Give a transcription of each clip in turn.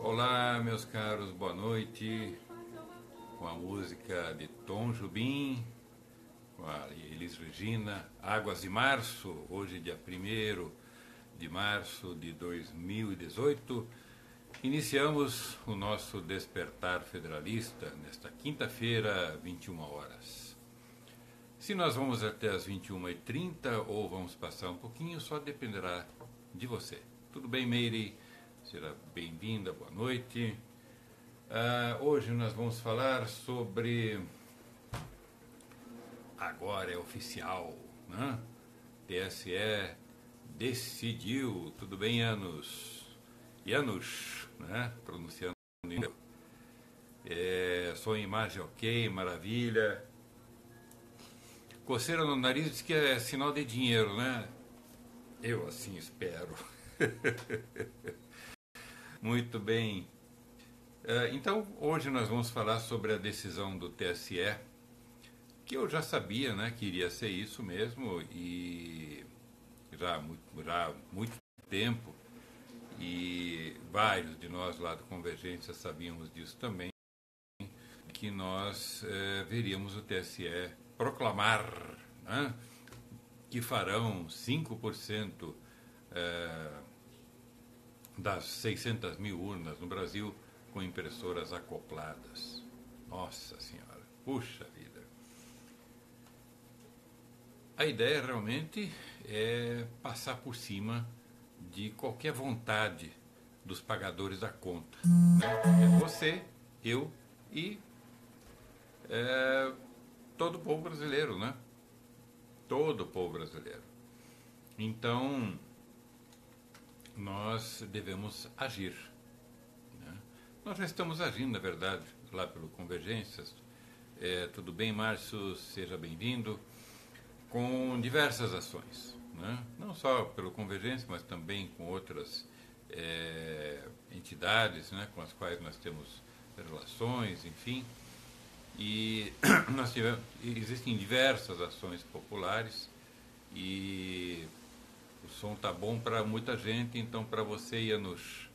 Olá, meus caros, boa noite. Com a música de Tom Jobim, com a Elis Regina, Águas de Março, hoje dia 1º de março de 2018. Iniciamos o nosso Despertar Federalista nesta quinta-feira, 21 horas. Se nós vamos até as 21h30 ou vamos passar um pouquinho, só dependerá de você. Tudo bem, Meire? Seja bem-vinda, boa noite. Hoje nós vamos falar sobre... Agora é oficial, né? TSE decidiu, tudo bem, Janusz, né? Pronunciando. Som e imagem ok, maravilha. Coceira no nariz diz que é sinal de dinheiro, né? Eu assim espero. Muito bem. Então, hoje nós vamos falar sobre a decisão do TSE, que eu já sabia, né, que iria ser isso mesmo, e já há muito tempo, e vários de nós lá do Convergência sabíamos disso também, que nós veríamos o TSE proclamar, né, que farão 5% das 600 mil urnas no Brasil com impressoras acopladas. Nossa Senhora, puxa vida. A ideia realmente é passar por cima de qualquer vontade dos pagadores da conta, né? É você, eu e todo o povo brasileiro, né? Todo o povo brasileiro. Então, nós devemos agir. Né? Nós já estamos agindo, na verdade, lá pelo Convergências. Tudo bem, Márcio? Seja bem-vindo. Com diversas ações. Né? Não só pelo Convergência, mas também com outras entidades, né, com as quais nós temos relações, enfim. E existem diversas ações populares e o som tá bom para muita gente, então para você, Janusz,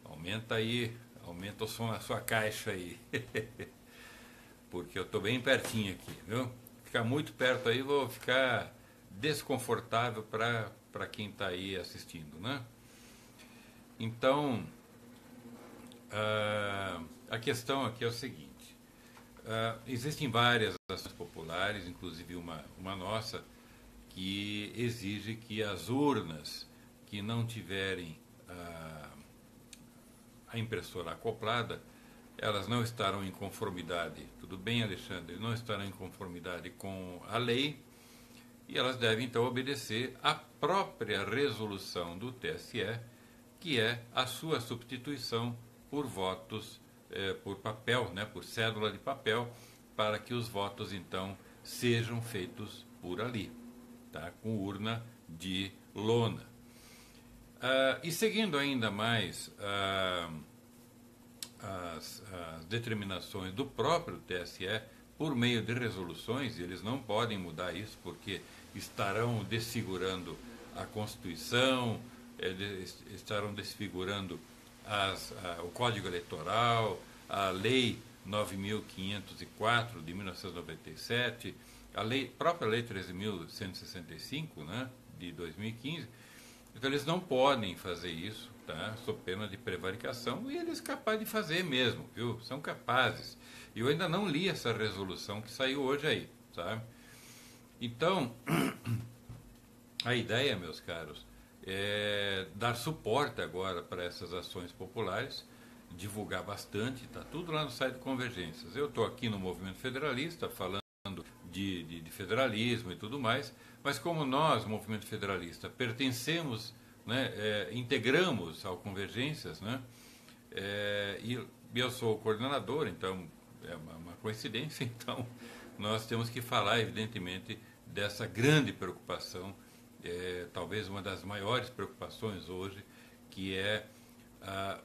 aumenta aí, aumenta o som na sua caixa aí. Porque eu estou bem pertinho aqui, viu? Ficar muito perto aí, vou ficar desconfortável para quem está aí assistindo, né? Então, a questão aqui é o seguinte, existem várias ações populares, inclusive uma nossa, que exige que as urnas que não tiverem a impressora acoplada, elas não estarão em conformidade, tudo bem, Alexandre? Não estarão em conformidade com a lei e elas devem então obedecer à própria resolução do TSE, que é a sua substituição por votos por papel, né, por cédula de papel, para que os votos então sejam feitos por ali. Tá, com urna de lona. E seguindo ainda mais as determinações do próprio TSE, por meio de resoluções, e eles não podem mudar isso porque estarão desfigurando a Constituição, estarão desfigurando o Código Eleitoral, a Lei 9.504 de 1997, a própria Lei 13.165, né, de 2015. Então eles não podem fazer isso, tá, sob pena de prevaricação, e eles capazes de fazer mesmo, viu? São capazes. E eu ainda não li essa resolução que saiu hoje aí, sabe? Então, a ideia, meus caros, é dar suporte agora para essas ações populares, divulgar bastante, está tudo lá no site do Convergências. Eu estou aqui no Movimento Federalista falando de federalismo e tudo mais, mas como nós, Movimento Federalista, pertencemos, né, integramos ao Convergências, né, e eu sou o coordenador, então é uma coincidência, então nós temos que falar, evidentemente, dessa grande preocupação, talvez uma das maiores preocupações hoje, que é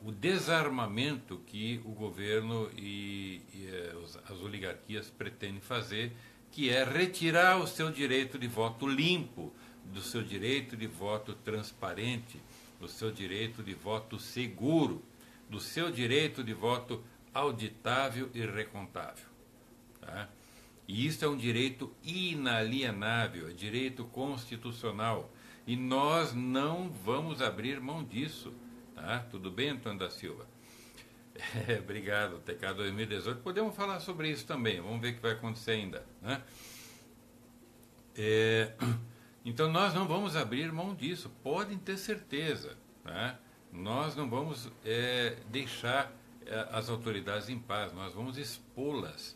o desarmamento que o governo e as oligarquias pretendem fazer, que é retirar o seu direito de voto limpo, do seu direito de voto transparente, do seu direito de voto seguro, do seu direito de voto auditável e recontável. Tá? E isso é um direito inalienável, é direito constitucional. E nós não vamos abrir mão disso. Tá? Tudo bem, Antônio da Silva? Obrigado, TK 2018. Podemos falar sobre isso também, vamos ver o que vai acontecer ainda. Né? Então nós não vamos abrir mão disso, podem ter certeza. Tá? Nós não vamos deixar as autoridades em paz, nós vamos expô-las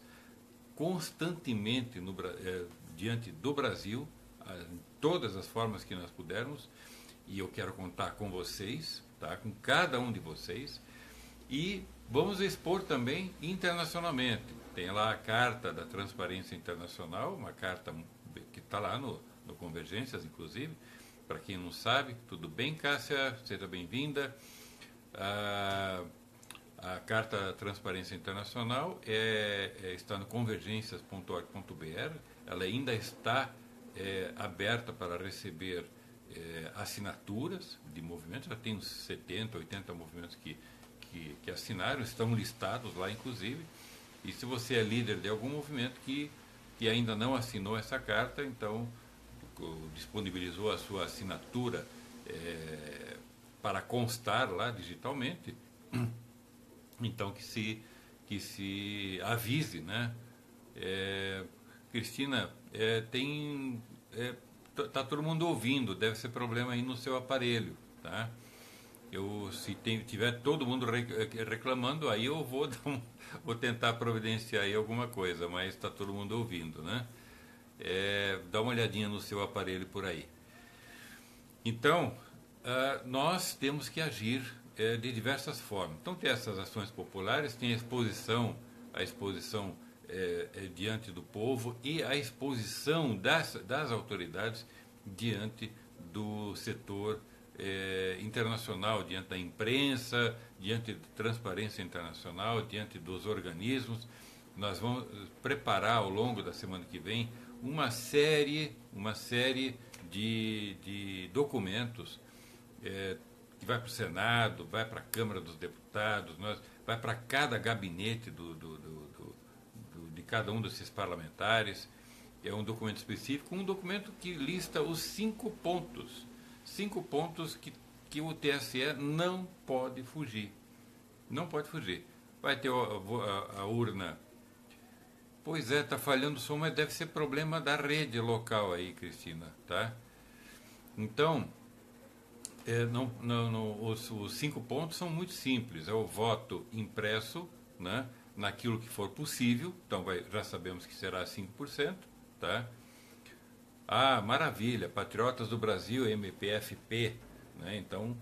constantemente diante do Brasil, em todas as formas que nós pudermos, e eu quero contar com vocês, tá? Com cada um de vocês, e vamos expor também internacionalmente. Tem lá a Carta da Transparência Internacional, uma carta que está lá no Convergências, inclusive, para quem não sabe. Tudo bem, Cássia? Seja bem-vinda. A Carta da Transparência Internacional está no convergências.org.br. Ela ainda está aberta para receber assinaturas de movimentos. Já tem uns 70, 80 movimentos que assinaram, estão listados lá, inclusive. E se você é líder de algum movimento que ainda não assinou essa carta, então disponibilizou a sua assinatura para constar lá digitalmente, então que se avise, né? Cristina, tá todo mundo ouvindo, deve ser problema aí no seu aparelho, tá? Se tiver todo mundo reclamando, aí eu vou tentar providenciar aí alguma coisa, mas está todo mundo ouvindo, né? Dá uma olhadinha no seu aparelho por aí. Então, nós temos que agir de diversas formas. Então, tem essas ações populares, tem a exposição diante do povo e a exposição das autoridades diante do setor internacional, diante da imprensa, diante de transparência internacional, diante dos organismos. Nós vamos preparar ao longo da semana que vem uma série de documentos que vai para o Senado, vai para a Câmara dos Deputados, vai para cada gabinete de cada um desses parlamentares. É um documento específico, um documento que lista os 5 pontos. 5 pontos que o TSE não pode fugir. Não pode fugir. Vai ter a urna. Pois está falhando o som, mas deve ser problema da rede local aí, Cristina, tá? Então, os 5 pontos são muito simples. É o voto impresso, né, naquilo que for possível. Então, já sabemos que será 5%, tá? Maravilha, Patriotas do Brasil, MPFP, né? Então,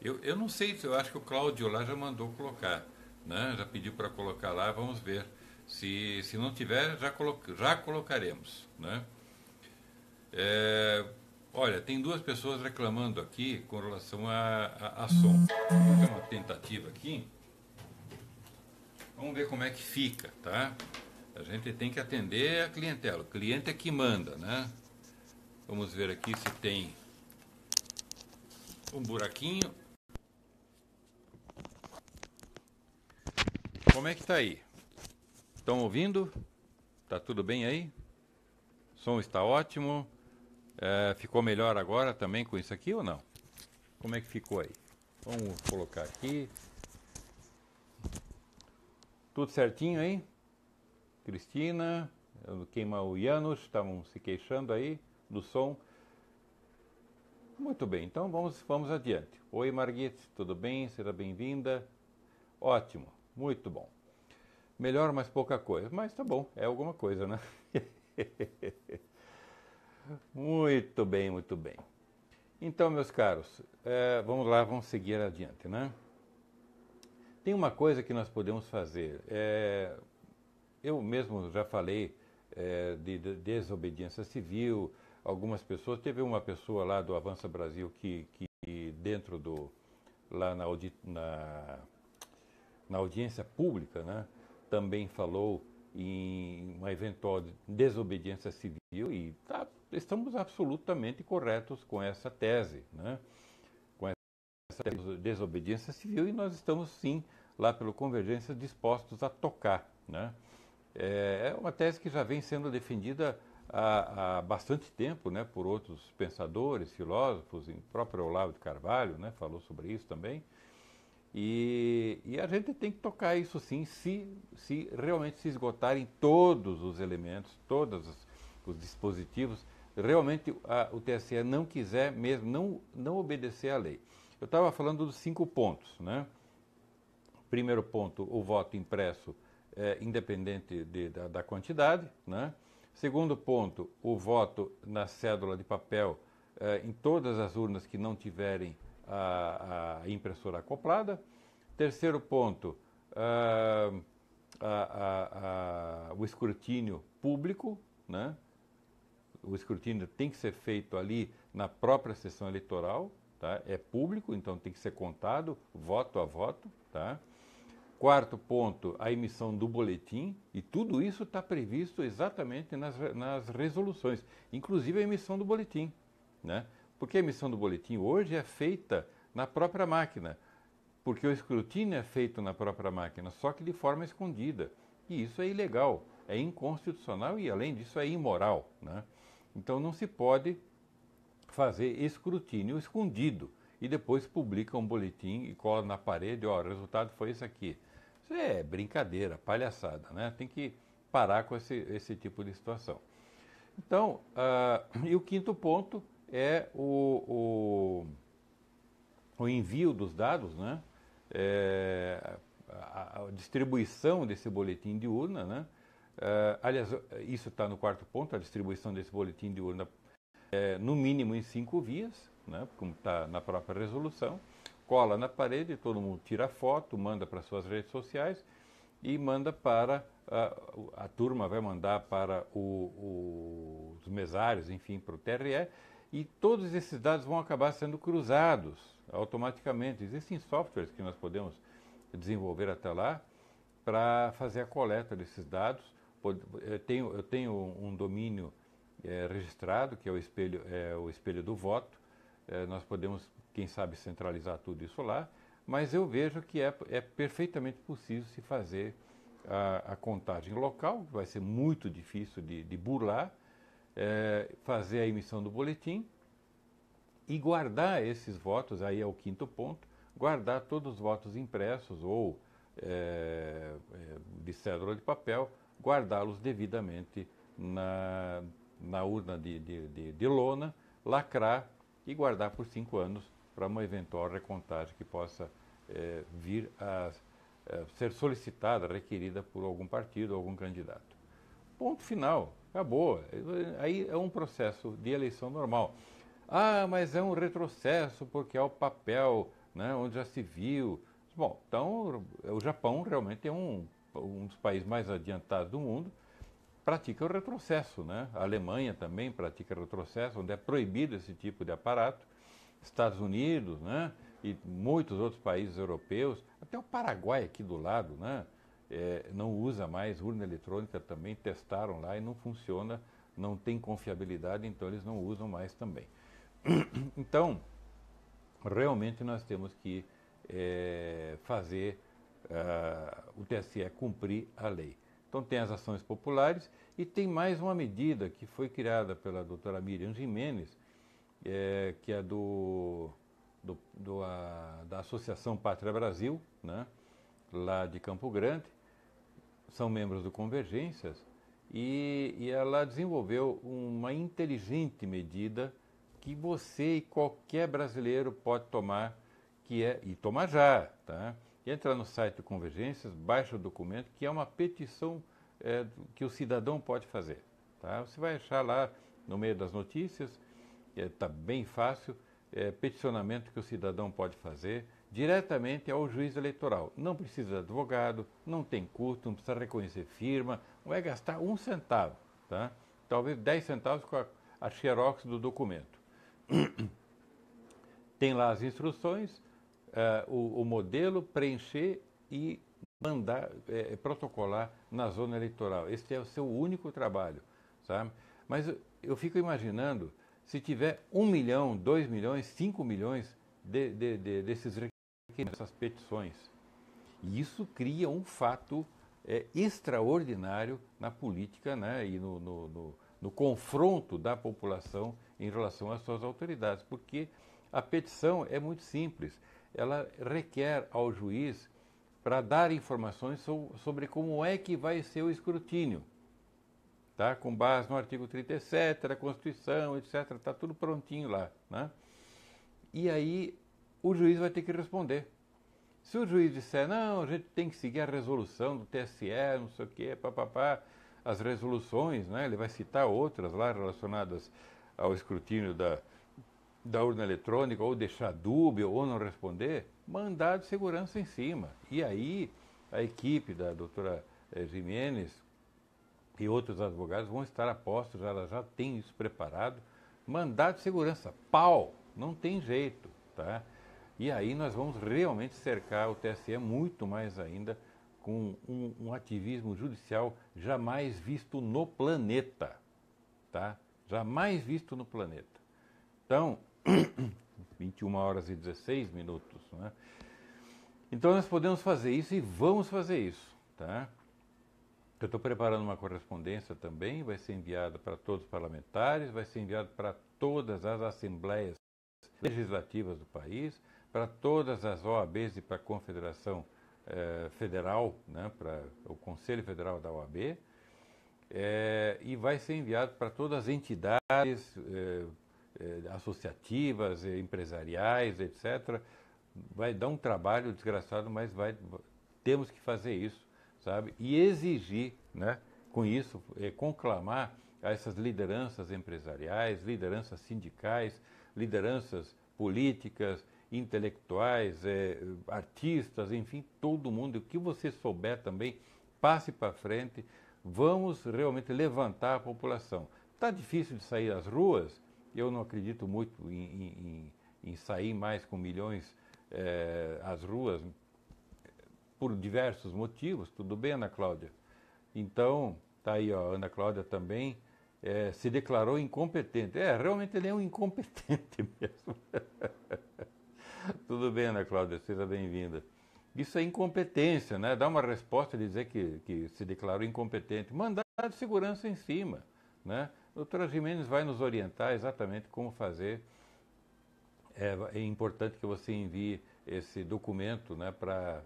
eu não sei, eu acho que o Cláudio lá já mandou colocar, né? Já pediu para colocar lá, vamos ver. Se não tiver, já colocaremos, né? Olha, tem 2 pessoas reclamando aqui com relação a som. Vou fazer uma tentativa aqui. Vamos ver como é que fica, tá? A gente tem que atender a clientela. O cliente é que manda, né? Vamos ver aqui se tem um buraquinho. Como é que tá aí? Estão ouvindo? Tá tudo bem aí? O som está ótimo. Ficou melhor agora também com isso aqui ou não? Como é que ficou aí? Vamos colocar aqui. Tudo certinho aí? Cristina, o Janos, estavam se queixando aí do som. Muito bem, então vamos adiante. Oi, Margit, tudo bem? Seja bem-vinda. Ótimo, muito bom. Melhor, mas pouca coisa. Mas tá bom, é alguma coisa, né? Muito bem, muito bem. Então, meus caros, vamos lá, vamos seguir adiante, né? Tem uma coisa que nós podemos fazer. Eu mesmo já falei de desobediência civil. Algumas pessoas, teve uma pessoa lá do Avança Brasil que dentro lá na audiência pública, né, também falou em uma eventual desobediência civil e estamos absolutamente corretos com essa tese, né, com essa desobediência civil, e nós estamos sim lá pelo Convergência dispostos a tocar, né? É uma tese que já vem sendo defendida há bastante tempo, né, por outros pensadores, filósofos, o próprio Olavo de Carvalho, né, falou sobre isso também. E a gente tem que tocar isso sim, se realmente se esgotarem todos os elementos, todos os dispositivos, realmente o TSE não quiser mesmo, não obedecer à lei. Eu estava falando dos 5 pontos, né? Primeiro ponto, o voto impresso independente da quantidade, né? Segundo ponto, o voto na cédula de papel em todas as urnas que não tiverem a impressora acoplada. Terceiro ponto, o escrutínio público, né? O escrutínio tem que ser feito ali na própria sessão eleitoral, tá? É público, então tem que ser contado voto a voto, tá? Quarto ponto, a emissão do boletim, e tudo isso está previsto exatamente nas resoluções, inclusive a emissão do boletim, né? Porque a emissão do boletim hoje é feita na própria máquina, porque o escrutínio é feito na própria máquina, só que de forma escondida. E isso é ilegal, é inconstitucional e, além disso, é imoral, né? Então não se pode fazer escrutínio escondido e depois publica um boletim e cola na parede, ó, o resultado foi esse aqui. Isso é brincadeira, palhaçada, né? Tem que parar com esse tipo de situação. Então, e o quinto ponto é o envio dos dados, né? A distribuição desse boletim de urna, né? Aliás, isso está no quarto ponto, a distribuição desse boletim de urna no mínimo em 5 vias, né? Como está na própria resolução, cola na parede, todo mundo tira foto, manda para suas redes sociais e manda para a turma vai mandar para os mesários, enfim, para o TRE, e todos esses dados vão acabar sendo cruzados automaticamente. Existem softwares que nós podemos desenvolver até lá para fazer a coleta desses dados. Eu tenho um domínio registrado, que é o espelho do voto. Nós podemos, quem sabe, centralizar tudo isso lá, mas eu vejo que é perfeitamente possível se fazer a contagem local, que vai ser muito difícil de burlar, fazer a emissão do boletim e guardar esses votos, aí é o quinto ponto, guardar todos os votos impressos ou de cédula de papel, guardá-los devidamente na urna de lona, lacrar e guardar por 5 anos para uma eventual recontagem que possa vir a ser solicitada, requerida por algum partido ou algum candidato. Ponto final, acabou. Aí é um processo de eleição normal. Ah, mas é um retrocesso porque é o papel, né, onde já se viu. Bom, então o Japão realmente é um dos países mais adiantados do mundo, pratica o retrocesso, né? A Alemanha também pratica retrocesso, onde é proibido esse tipo de aparato. Estados Unidos, né? E muitos outros países europeus, até o Paraguai aqui do lado, né? Não usa mais urna eletrônica também, testaram lá e não funciona, não tem confiabilidade, então eles não usam mais também. Então, realmente nós temos que fazer o TSE cumprir a lei. Então tem as ações populares e tem mais uma medida que foi criada pela doutora Miriam Gimenez, que é da Associação Pátria Brasil, né, lá de Campo Grande, são membros do Convergências, e ela desenvolveu uma inteligente medida que você e qualquer brasileiro pode tomar, e tomar já, tá? Entra no site do Convergências, baixa o documento, que é uma petição que o cidadão pode fazer, tá? Você vai achar lá no meio das notícias, está bem fácil, peticionamento que o cidadão pode fazer diretamente ao juiz eleitoral. Não precisa de advogado, não tem custo, não precisa reconhecer firma, não vai gastar 1 centavo, tá? Talvez 10 centavos com a xerox do documento. Tem lá as instruções, o modelo, preencher e mandar, protocolar na zona eleitoral. Esse é o seu único trabalho, sabe? Mas eu fico imaginando se tiver 1 milhão, 2 milhões, 5 milhões desses requerimentos, dessas petições. E isso cria um fato extraordinário na política, né, e no confronto da população em relação às suas autoridades, porque a petição é muito simples. Ela requer ao juiz para dar informações sobre como é que vai ser o escrutínio, tá? Com base no artigo 37 da Constituição, etc. Está tudo prontinho lá, né? E aí o juiz vai ter que responder. Se o juiz disser, não, a gente tem que seguir a resolução do TSE, não sei o quê, papapá, as resoluções, né? Ele vai citar outras lá relacionadas ao escrutínio da urna eletrônica, ou deixar dúbio, ou não responder, mandado de segurança em cima. E aí a equipe da doutora Jimenez e outros advogados vão estar a postos, ela já tem isso preparado, mandado de segurança, pau, não tem jeito, tá? E aí nós vamos realmente cercar o TSE muito mais ainda, com um ativismo judicial jamais visto no planeta, tá? Jamais visto no planeta. Então, 21 horas e 16 minutos, né? Então nós podemos fazer isso e vamos fazer isso, tá? Eu estou preparando uma correspondência também, vai ser enviada para todos os parlamentares, vai ser enviada para todas as assembleias legislativas do país, para todas as OABs e para a Confederação Federal, né, para o Conselho Federal da OAB, e vai ser enviado para todas as entidades associativas, empresariais, etc. Vai dar um trabalho desgraçado, mas temos que fazer isso, sabe? E exigir, né, com isso, conclamar a essas lideranças empresariais, lideranças sindicais, lideranças políticas, intelectuais, artistas, enfim, todo mundo, o que você souber também, passe para frente, vamos realmente levantar a população. Está difícil de sair às ruas, eu não acredito muito em sair mais com milhões às ruas, por diversos motivos, tudo bem, Ana Cláudia? Então, tá aí, ó, a Ana Cláudia também se declarou incompetente. Realmente ele é um incompetente mesmo. Tudo bem, Ana Cláudia, seja bem-vinda. Isso é incompetência, né? Dar uma resposta e dizer que se declarou incompetente. Mandar de segurança em cima, né? A doutora Jimenez vai nos orientar exatamente como fazer. É importante que você envie esse documento, né, para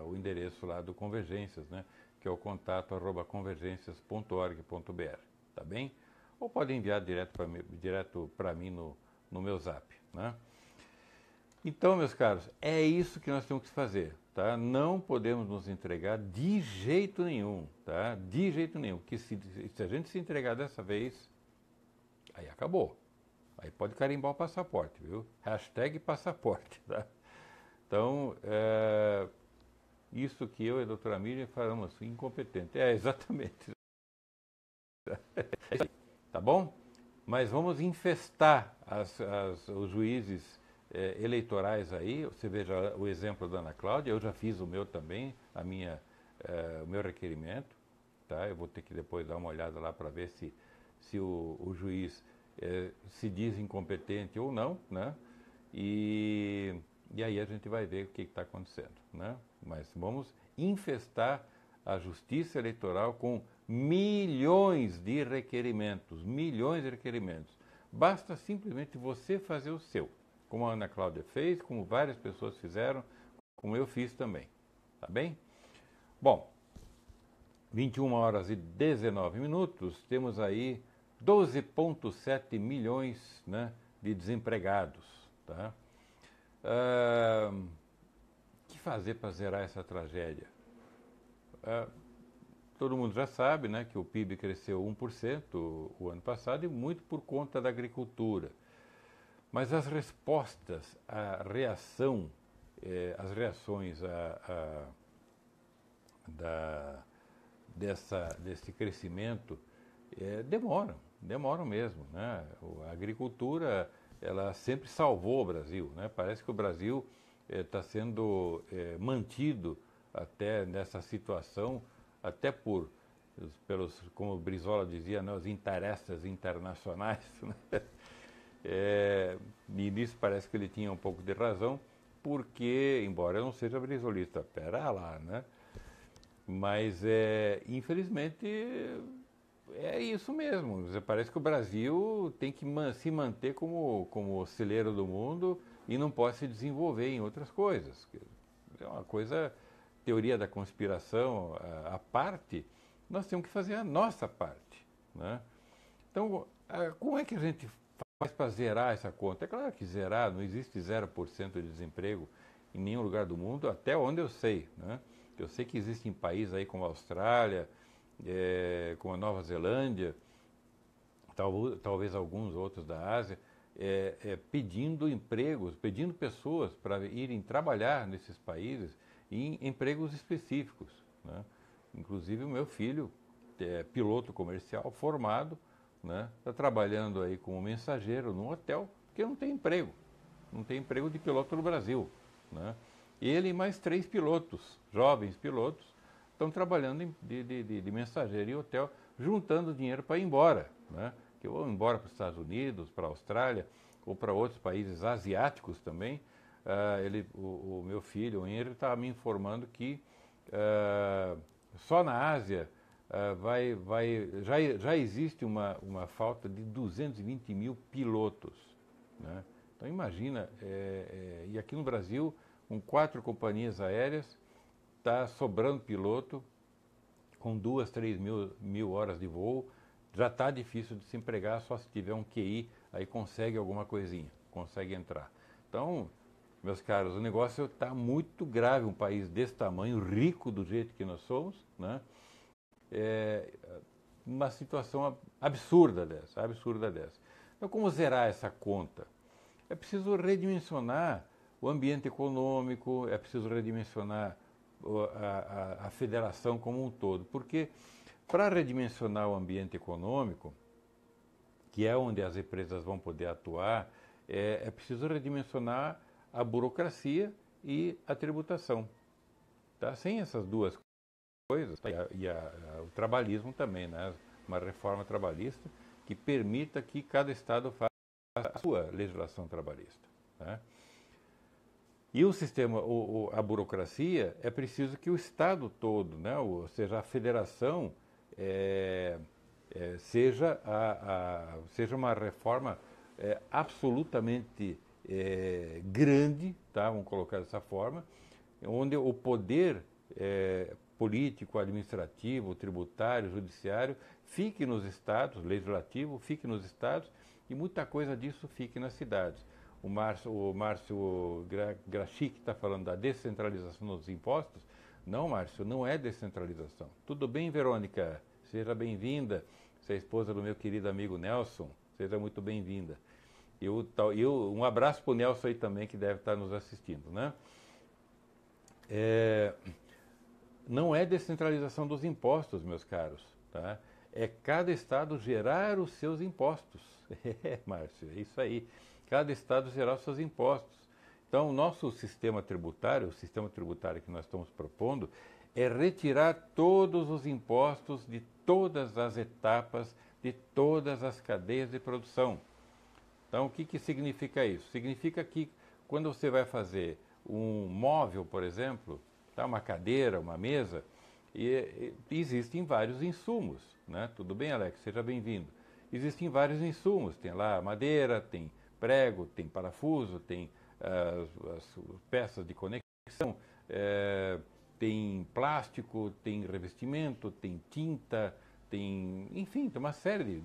o endereço lá do Convergências, né, que é o contato@convergências.org.br, tá bem? Ou pode enviar direto para mim no meu zap, né? Então, meus caros, é isso que nós temos que fazer, tá? Não podemos nos entregar de jeito nenhum, tá? De jeito nenhum, porque se a gente se entregar dessa vez, aí acabou. Aí pode carimbar o passaporte, viu? Hashtag passaporte, tá? Então, isso que eu e a doutora Miriam falamos, incompetente. Exatamente. É isso aí, tá bom? Mas vamos infestar os juízes eleitorais aí. Você veja o exemplo da Ana Cláudia, eu já fiz o meu também, o meu requerimento, tá? Eu vou ter que depois dar uma olhada lá para ver se o juiz se diz incompetente ou não, né? E aí a gente vai ver o que está acontecendo, né? Mas vamos infestar a justiça eleitoral com milhões de requerimentos, milhões de requerimentos. Basta simplesmente você fazer o seu, como a Ana Cláudia fez, como várias pessoas fizeram, como eu fiz também, tá bem? Bom, 21 horas e 19 minutos, temos aí 12,7 milhões, né, de desempregados, tá? O que fazer para zerar essa tragédia? Todo mundo já sabe, né, que o PIB cresceu 1% o ano passado e muito por conta da agricultura. Mas as respostas, a reação, as reações desse crescimento demoram mesmo, né? A agricultura, ela sempre salvou o Brasil, né? Parece que o Brasil está sendo mantido até nessa situação, até pelos, como o Brizola dizia, né, os interesses internacionais, né? E nisso parece que ele tinha um pouco de razão, porque, embora eu não seja brisolista, pera lá, né? Mas, infelizmente, é isso mesmo. Parece que o Brasil tem que se manter como celeiro do mundo e não pode se desenvolver em outras coisas. É uma coisa, teoria da conspiração à parte, nós temos que fazer a nossa parte, né? Então, como é que a gente faz para zerar essa conta? É claro que zerar, não existe 0% de desemprego em nenhum lugar do mundo, até onde eu sei, né? Eu sei que existem países aí como a Austrália, como a Nova Zelândia, talvez alguns outros da Ásia, pedindo empregos, pedindo pessoas para irem trabalhar nesses países em empregos específicos, né? Inclusive o meu filho, piloto comercial formado, né, está trabalhando aí como mensageiro num hotel, porque não tem emprego. Não tem emprego de piloto no Brasil, né? Ele e mais 3 pilotos, jovens pilotos, estão trabalhando de mensageiro em hotel, juntando dinheiro para ir embora, né? Que vão embora para os Estados Unidos, para a Austrália ou para outros países asiáticos também. O meu filho, o Henry, estava me informando que só na Ásia já existe uma falta de 220 mil pilotos, né? Então imagina, e aqui no Brasil, com 4 companhias aéreas, está sobrando piloto, com 2, 3 mil horas de voo, já está difícil de se empregar, só se tiver um QI, aí consegue alguma coisinha, consegue entrar. Então, meus caros, o negócio está muito grave, um país desse tamanho, rico do jeito que nós somos, né? Uma situação absurda dessa. Então, como zerar essa conta? É preciso redimensionar o ambiente econômico, é preciso redimensionar a federação como um todo, porque para redimensionar o ambiente econômico, que é onde as empresas vão poder atuar, é preciso redimensionar a burocracia e a tributação. Tá? Sem essas duas coisas, o trabalhismo também, né? Uma reforma trabalhista que permita que cada estado faça a sua legislação trabalhista, né? E o sistema, a burocracia, é preciso que o estado todo, né? Ou seja, a federação seja uma reforma absolutamente grande, tá? Vamos colocar dessa forma, onde o poder político, administrativo, tributário, judiciário, fique nos estados, legislativo, fique nos estados, e muita coisa disso fique nas cidades. O Márcio Grachick está falando da descentralização dos impostos. Não, Márcio, não é descentralização. Tudo bem, Verônica? Seja bem-vinda. Você é esposa do meu querido amigo Nelson. Seja muito bem-vinda. Um abraço para o Nelson aí também, que deve estar nos assistindo, né? Não é descentralização dos impostos, meus caros, tá? É cada estado gerar os seus impostos. Márcio, é isso aí. Cada estado gerar os seus impostos. Então, o nosso sistema tributário, o sistema tributário que nós estamos propondo, é retirar todos os impostos de todas as etapas, de todas as cadeias de produção. Então, o que significa isso? Significa que quando você vai fazer um móvel, por exemplo, tá, uma cadeira, uma mesa, e existem vários insumos, né? Tudo bem, Alex? Seja bem-vindo. Existem vários insumos. Tem lá madeira, tem prego, tem parafuso, tem as peças de conexão, tem plástico, tem revestimento, tem tinta, enfim, tem uma série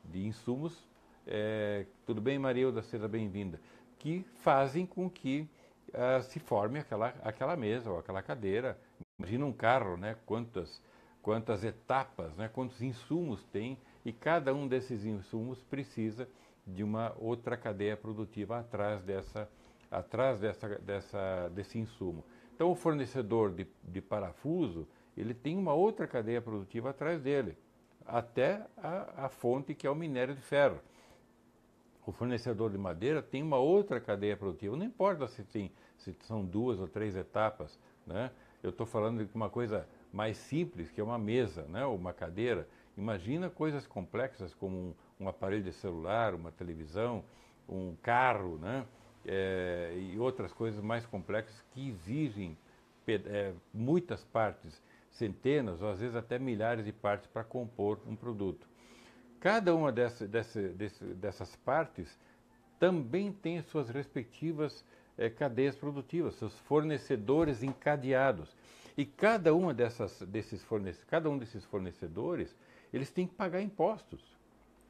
de insumos. Tudo bem, Marilda? Seja bem-vinda. Que fazem com que se forme aquela mesa ou aquela cadeira. Imagina um carro, né? Quantas etapas, né? Quantos insumos tem, e cada um desses insumos precisa de uma outra cadeia produtiva atrás desse insumo. Então, o fornecedor de parafuso, ele tem uma outra cadeia produtiva atrás dele, até a fonte, que é o minério de ferro. O fornecedor de madeira tem uma outra cadeia produtiva. Não importa se são 2 ou 3 etapas, né? Eu estou falando de uma coisa mais simples, que é uma mesa, né? Ou uma cadeira. Imagina coisas complexas como um aparelho de celular, uma televisão, um carro, né? e outras coisas mais complexas que exigem muitas partes, centenas ou às vezes até milhares de partes para compor um produto. Cada uma dessas partes também tem suas respectivas cadeias produtivas, seus fornecedores encadeados. E cada um desses fornecedores, eles têm que pagar impostos,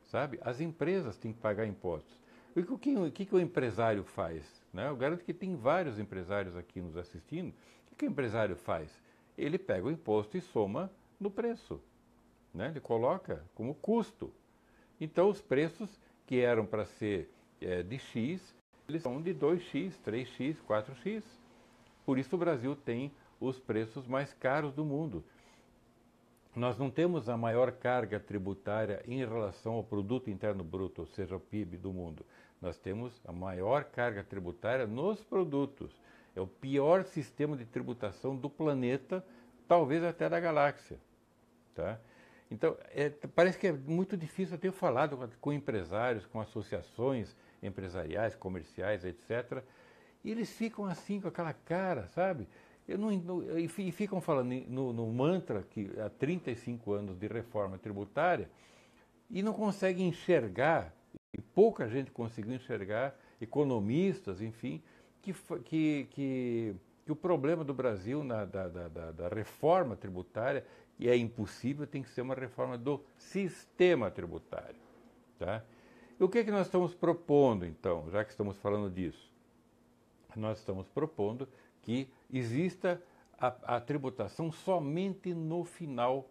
sabe? As empresas têm que pagar impostos. E o que o empresário faz? Né? Eu garanto que tem vários empresários aqui nos assistindo. O que o empresário faz? Ele pega o imposto e soma no preço. Né? Ele coloca como custo. Então, os preços que eram para ser de X, eles são de 2X, 3X, 4X. Por isso o Brasil tem os preços mais caros do mundo. Nós não temos a maior carga tributária em relação ao produto interno bruto, ou seja, o PIB do mundo. Nós temos a maior carga tributária nos produtos. É o pior sistema de tributação do planeta, talvez até da galáxia. Tá? Então, parece que é muito difícil. Eu tenho falado com empresários, com associações empresariais, comerciais, etc. E eles ficam assim, com aquela cara, sabe? E ficam falando no mantra que há 35 anos de reforma tributária e não conseguem enxergar, e pouca gente conseguiu enxergar, economistas, enfim, que o problema do Brasil da reforma tributária, e é impossível, tem que ser uma reforma do sistema tributário. Tá? E o que nós estamos propondo, então, já que estamos falando disso? Nós estamos propondo que exista a tributação somente no final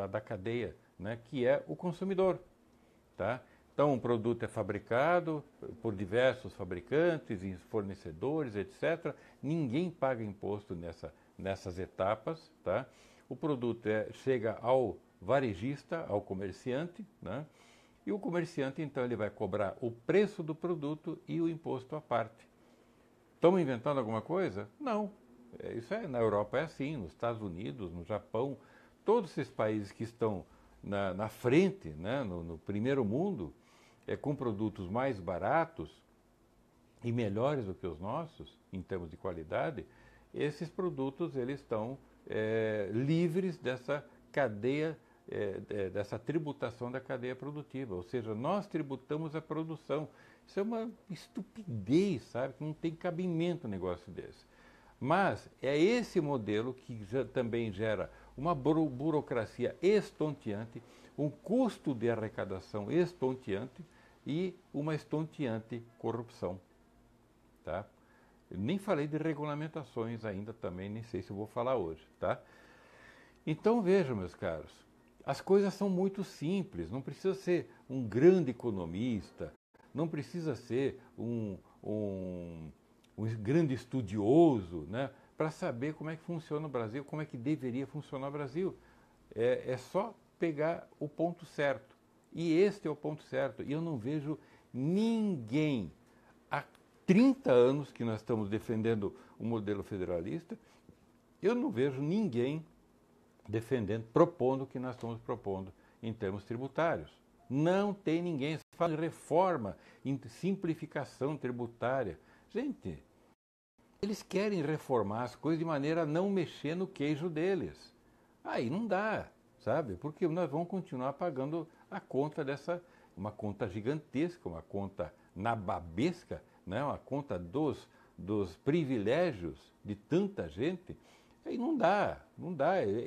da cadeia, né, que é o consumidor. Tá? Então, um produto é fabricado por diversos fabricantes e fornecedores, etc. Ninguém paga imposto nessas etapas. Tá? O produto chega ao varejista, ao comerciante, né? E o comerciante, então, ele vai cobrar o preço do produto e o imposto à parte. Estamos inventando alguma coisa? Não. Na Europa é assim, nos Estados Unidos, no Japão, todos esses países que estão na frente, né, no primeiro mundo, com produtos mais baratos e melhores do que os nossos, em termos de qualidade, esses produtos eles estão livres dessa cadeia, dessa tributação da cadeia produtiva. Ou seja, nós tributamos a produção. Isso é uma estupidez, sabe? Não tem cabimento um negócio desse. Mas é esse modelo que também gera uma burocracia estonteante, um custo de arrecadação estonteante e uma estonteante corrupção. Tá? Eu nem falei de regulamentações ainda também, nem sei se eu vou falar hoje. Tá? Então vejam, meus caros, as coisas são muito simples, não precisa ser um grande economista, não precisa ser um grande estudioso, né, para saber como é que funciona o Brasil, como é que deveria funcionar o Brasil. É só pegar o ponto certo. E este é o ponto certo. E eu não vejo ninguém, há 30 anos que nós estamos defendendo o modelo federalista, eu não vejo ninguém propondo o que nós estamos propondo em termos tributários. Não tem ninguém. Se fala em reforma, em simplificação tributária. Gente, eles querem reformar as coisas de maneira a não mexer no queijo deles. Aí não dá, sabe? Porque nós vamos continuar pagando a conta uma conta gigantesca, uma conta nababesca, né? Uma conta dos privilégios de tanta gente. Aí não dá.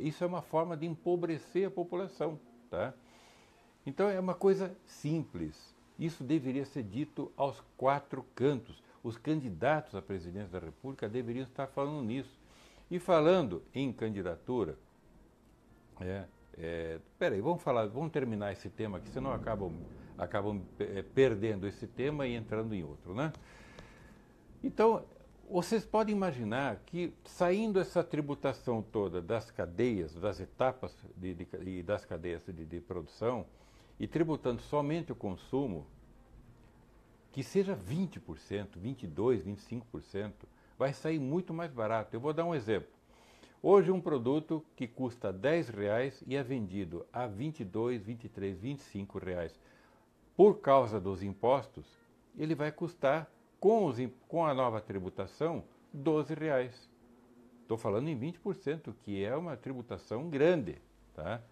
Isso é uma forma de empobrecer a população, tá? Então é uma coisa simples. Isso deveria ser dito aos 4 cantos. Os candidatos à presidência da República deveriam estar falando nisso. E falando em candidatura, peraí, vamos terminar esse tema aqui, senão acabam perdendo esse tema e entrando em outro, né? Então, vocês podem imaginar que, saindo essa tributação toda das cadeias, das etapas e das cadeias de produção, e tributando somente o consumo, que seja 20%, 22%, 25%, vai sair muito mais barato. Eu vou dar um exemplo. Hoje um produto que custa R$10 e é vendido a R$22, R$23, R$25, por causa dos impostos, ele vai custar Com a nova tributação, R$ 12. Estou falando em 20%, que é uma tributação grande. Tá?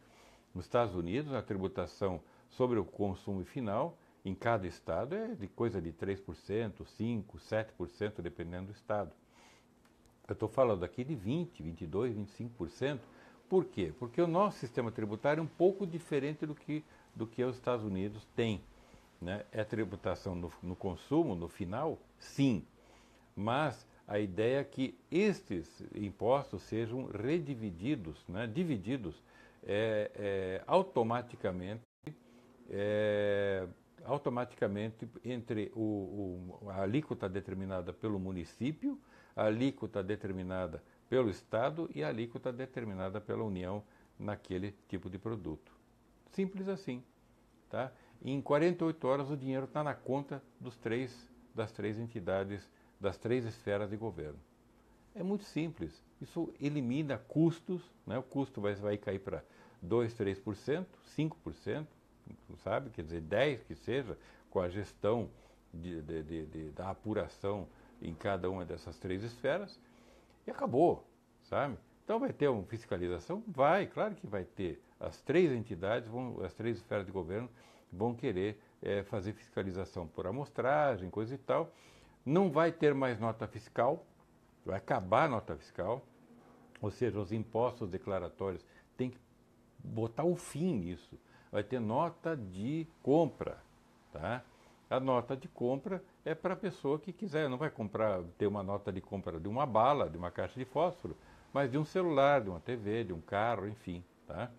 Nos Estados Unidos, a tributação sobre o consumo final, em cada estado, é de coisa de 3%, 5%, 7%, dependendo do estado. Eu estou falando aqui de 20%, 22%, 25%. Por quê? Porque o nosso sistema tributário é um pouco diferente do que os Estados Unidos têm. Né? É tributação no consumo, no final? Sim. Mas a ideia é que estes impostos sejam redivididos, né? Divididos automaticamente, entre a alíquota determinada pelo município, a alíquota determinada pelo Estado e a alíquota determinada pela União naquele tipo de produto. Simples assim. Tá? E em 48 horas o dinheiro está na conta das três entidades, das 3 esferas de governo. É muito simples. Isso elimina custos, né? O custo vai cair para 2%, 3%, 5%, sabe? Quer dizer, 10% que seja, com a gestão da apuração em cada uma dessas 3 esferas, e acabou, sabe? Então vai ter uma fiscalização? Vai, claro que vai ter. As 3 entidades, as 3 esferas de governo vão querer fazer fiscalização por amostragem, coisa e tal. Não vai ter mais nota fiscal, vai acabar a nota fiscal, ou seja, os impostos declaratórios têm que botar um fim nisso. Vai ter nota de compra, tá? A nota de compra é para a pessoa que quiser, não vai ter uma nota de compra de uma bala, de uma caixa de fósforo, mas de um celular, de uma TV, de um carro, enfim, tá?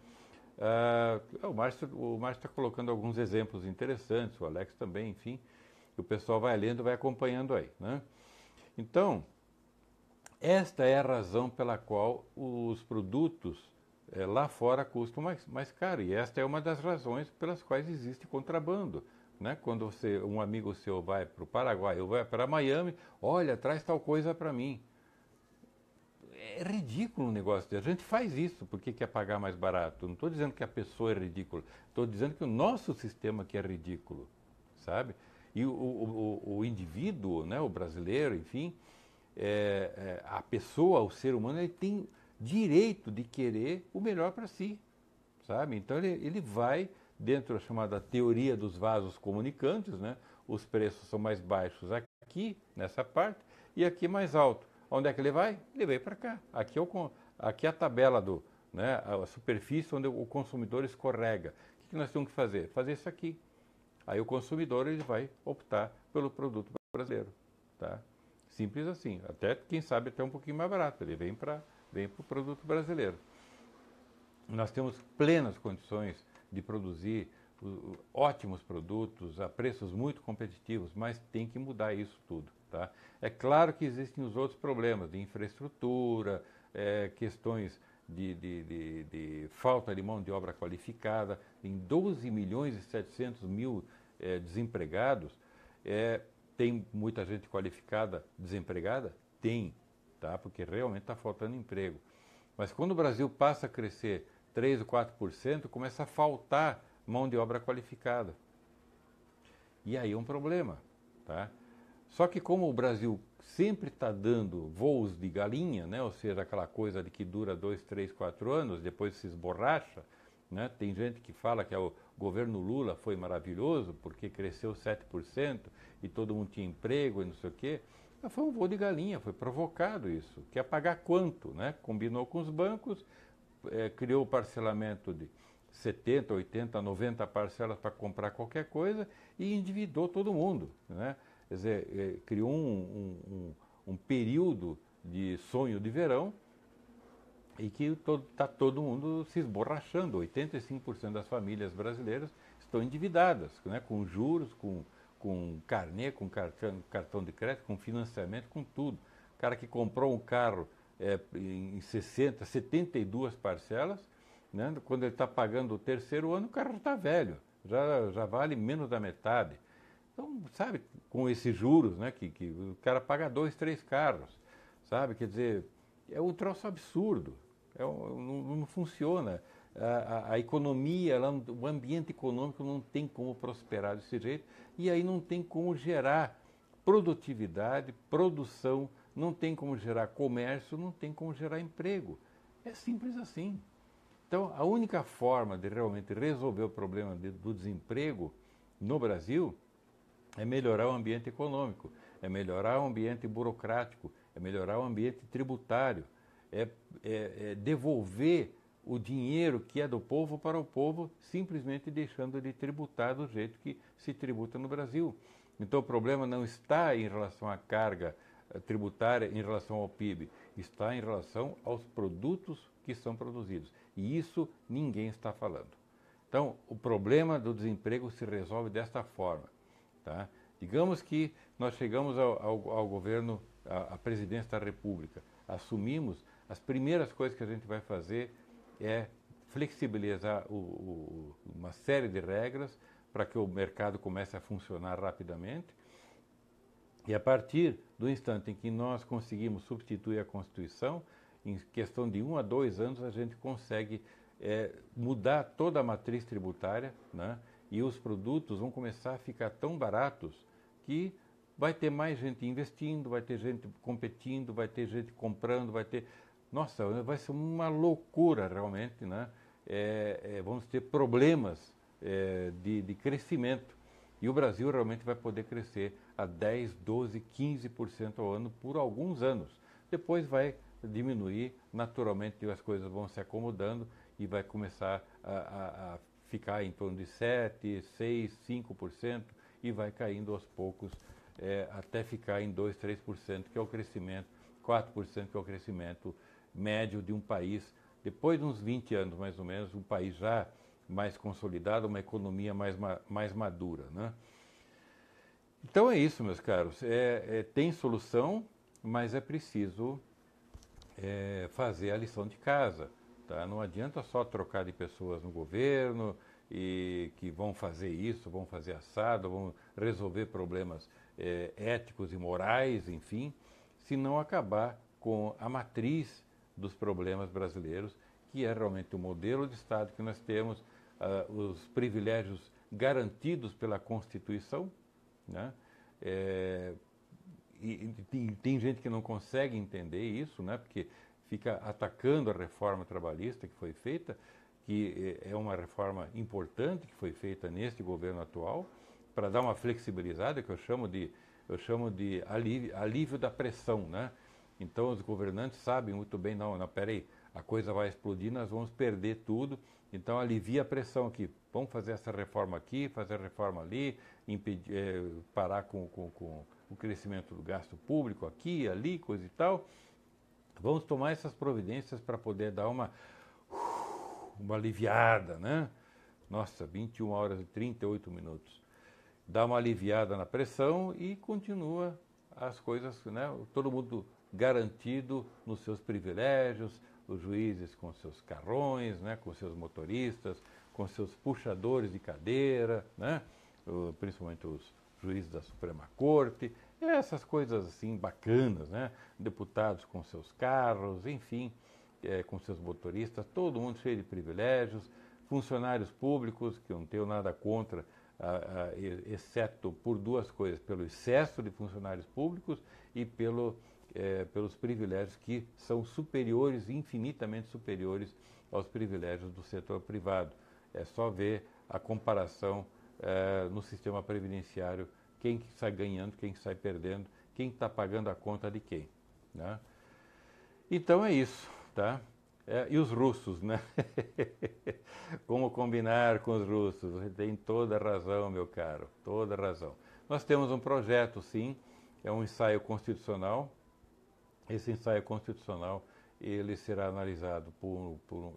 O Márcio está colocando alguns exemplos interessantes, o Alex também, enfim, o pessoal vai lendo, vai acompanhando aí, né? Então, esta é a razão pela qual os produtos lá fora custam mais caro, e esta é uma das razões pelas quais existe contrabando. Né? Quando um amigo seu vai para o Paraguai ou vai para Miami, olha, traz tal coisa para mim. É ridículo um negócio desse. A gente faz isso porque quer pagar mais barato. Não estou dizendo que a pessoa é ridícula, estou dizendo que o nosso sistema que é ridículo, sabe? E o indivíduo, né, o brasileiro, enfim, a pessoa, o ser humano, ele tem direito de querer o melhor para si, sabe? Então ele vai dentro da chamada teoria dos vasos comunicantes, né? Os preços são mais baixos aqui, nessa parte, e aqui mais alto. Onde é que ele vai? Ele veio para cá. Aqui é a tabela né? A superfície onde o consumidor escorrega. O que nós temos que fazer? Fazer isso aqui. Aí o consumidor ele vai optar pelo produto brasileiro. Tá? Simples assim. Até, quem sabe, até um pouquinho mais barato. Ele vem para o produto brasileiro. Nós temos plenas condições de produzir ótimos produtos a preços muito competitivos, mas tem que mudar isso tudo. Tá? É claro que existem os outros problemas de infraestrutura, questões de falta de mão de obra qualificada. Em 12 milhões e 700 mil desempregados, tem muita gente qualificada desempregada? Tem, tá? Porque realmente está faltando emprego. Mas quando o Brasil passa a crescer 3 ou 4%, começa a faltar mão de obra qualificada. E aí é um problema. Tá? Só que como o Brasil sempre está dando voos de galinha, né? Ou seja, aquela coisa de que dura 2, 3, 4 anos, depois se esborracha, né? Tem gente que fala que o governo Lula foi maravilhoso porque cresceu 7% e todo mundo tinha emprego e não sei o quê. Mas foi um voo de galinha, foi provocado isso. Quer pagar quanto? Né? Combinou com os bancos, criou o parcelamento de 70, 80, 90 parcelas para comprar qualquer coisa e endividou todo mundo. Né? Quer dizer, criou um período de sonho de verão e que está todo mundo se esborrachando. 85% das famílias brasileiras estão endividadas, né? Com juros, com carnê, com cartão de crédito, com financiamento, com tudo. O cara que comprou um carro em 60, 72 parcelas, né? Quando ele está pagando o terceiro ano, o carro está velho, já vale menos da metade. Então, sabe, com esses juros, né, que o cara paga 2, 3 carros, sabe? Quer dizer, é um troço absurdo, não funciona. A economia, o ambiente econômico não tem como prosperar desse jeito e aí não tem como gerar produtividade, produção, não tem como gerar comércio, não tem como gerar emprego. É simples assim. Então, a única forma de realmente resolver o problema do desemprego no Brasil é melhorar o ambiente econômico, é melhorar o ambiente burocrático, é melhorar o ambiente tributário, é devolver o dinheiro que é do povo para o povo, simplesmente deixando de tributar do jeito que se tributa no Brasil. Então o problema não está em relação à carga tributária, em relação ao PIB, está em relação aos produtos que são produzidos. E isso ninguém está falando. Então o problema do desemprego se resolve desta forma. Tá? Digamos que nós chegamos ao governo, à presidência da República, assumimos, as primeiras coisas que a gente vai fazer é flexibilizar uma série de regras para que o mercado comece a funcionar rapidamente. E a partir do instante em que nós conseguimos substituir a Constituição, em questão de 1 a 2 anos, a gente consegue mudar toda a matriz tributária, né? E os produtos vão começar a ficar tão baratos que vai ter mais gente investindo, vai ter gente competindo, vai ter gente comprando, vai ter... Nossa, vai ser uma loucura realmente, né? Vamos ter problemas de crescimento. E o Brasil realmente vai poder crescer a 10, 12, 15% ao ano por alguns anos. Depois vai diminuir, naturalmente as coisas vão se acomodando e vai começar a ficar em torno de 7, 6, 5% e vai caindo aos poucos até ficar em 2, 3%, que é o crescimento, 4% que é o crescimento médio de um país, depois de uns 20 anos mais ou menos, um país já mais consolidado, uma economia mais madura, né? Então é isso, meus caros, tem solução, mas é preciso fazer a lição de casa, tá? Não adianta só trocar de pessoas no governo e que vão fazer isso, vão fazer assado, vão resolver problemas éticos e morais, enfim, se não acabar com a matriz dos problemas brasileiros, que é realmente o modelo de Estado que nós temos, os privilégios garantidos pela Constituição, né? E tem gente que não consegue entender isso, né? Porque fica atacando a reforma trabalhista que foi feita, que é uma reforma importante que foi feita neste governo atual, para dar uma flexibilizada, que eu chamo de alívio da pressão, né? Então os governantes sabem muito bem, não, peraí, a coisa vai explodir, nós vamos perder tudo, então alivia a pressão aqui, vamos fazer essa reforma aqui, fazer a reforma ali, parar com o crescimento do gasto público aqui, ali, coisa e tal. Vamos tomar essas providências para poder dar uma aliviada, né? Nossa, 21 horas e 38 minutos. Dá uma aliviada na pressão e continua as coisas, né? Todo mundo garantido nos seus privilégios, os juízes com seus carrões, né? Com seus motoristas, com seus puxadores de cadeira, né? Principalmente os juízes da Suprema Corte, essas coisas assim bacanas, né? Deputados com seus carros, enfim, com seus motoristas, todo mundo cheio de privilégios, funcionários públicos, que eu não tenho nada contra, exceto por duas coisas, pelo excesso de funcionários públicos e pelos privilégios que são superiores, infinitamente superiores aos privilégios do setor privado. É só ver a comparação no sistema previdenciário, quem que sai ganhando, quem que sai perdendo, quem está pagando a conta de quem, né? Então é isso, tá? E os russos, né? Como combinar com os russos? Você tem toda a razão, meu caro, toda a razão. Nós temos um projeto, sim, é um ensaio constitucional. Esse ensaio constitucional, ele será analisado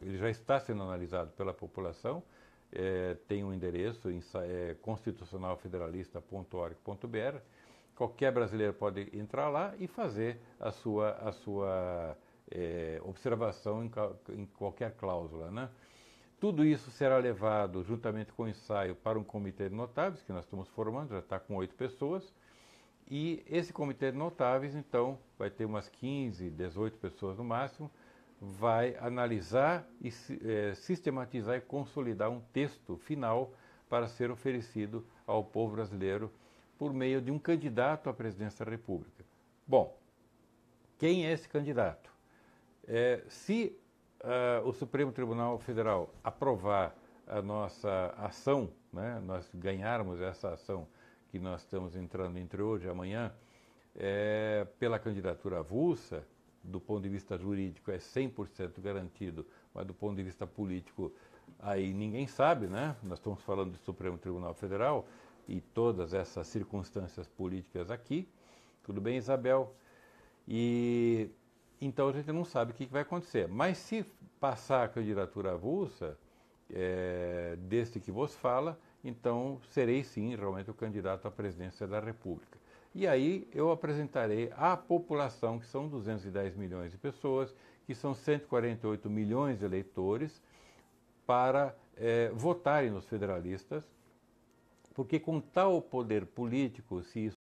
ele já está sendo analisado pela população, tem um endereço, constitucionalfederalista.org.br. Qualquer brasileiro pode entrar lá e fazer a sua observação em qualquer cláusula, né? Tudo isso será levado, juntamente com o ensaio, para um comitê de notáveis, que nós estamos formando, já está com 8 pessoas. E esse comitê de notáveis, então, vai ter umas 15, 18 pessoas no máximo, vai analisar e sistematizar e consolidar um texto final para ser oferecido ao povo brasileiro por meio de um candidato à presidência da República. Bom, quem é esse candidato? Se o Supremo Tribunal Federal aprovar a nossa ação, né, nós ganharmos essa ação que nós estamos entrando entre hoje e amanhã, pela candidatura avulsa, do ponto de vista jurídico é 100% garantido, mas do ponto de vista político aí ninguém sabe, né? Nós estamos falando do Supremo Tribunal Federal e todas essas circunstâncias políticas aqui. Tudo bem, Isabel? E então a gente não sabe o que vai acontecer. Mas se passar a candidatura avulsa, deste que vos fala, então serei sim realmente o candidato à presidência da República. E aí eu apresentarei à população, que são 210 milhões de pessoas, que são 148 milhões de eleitores, para votarem nos federalistas, porque com tal poder político, se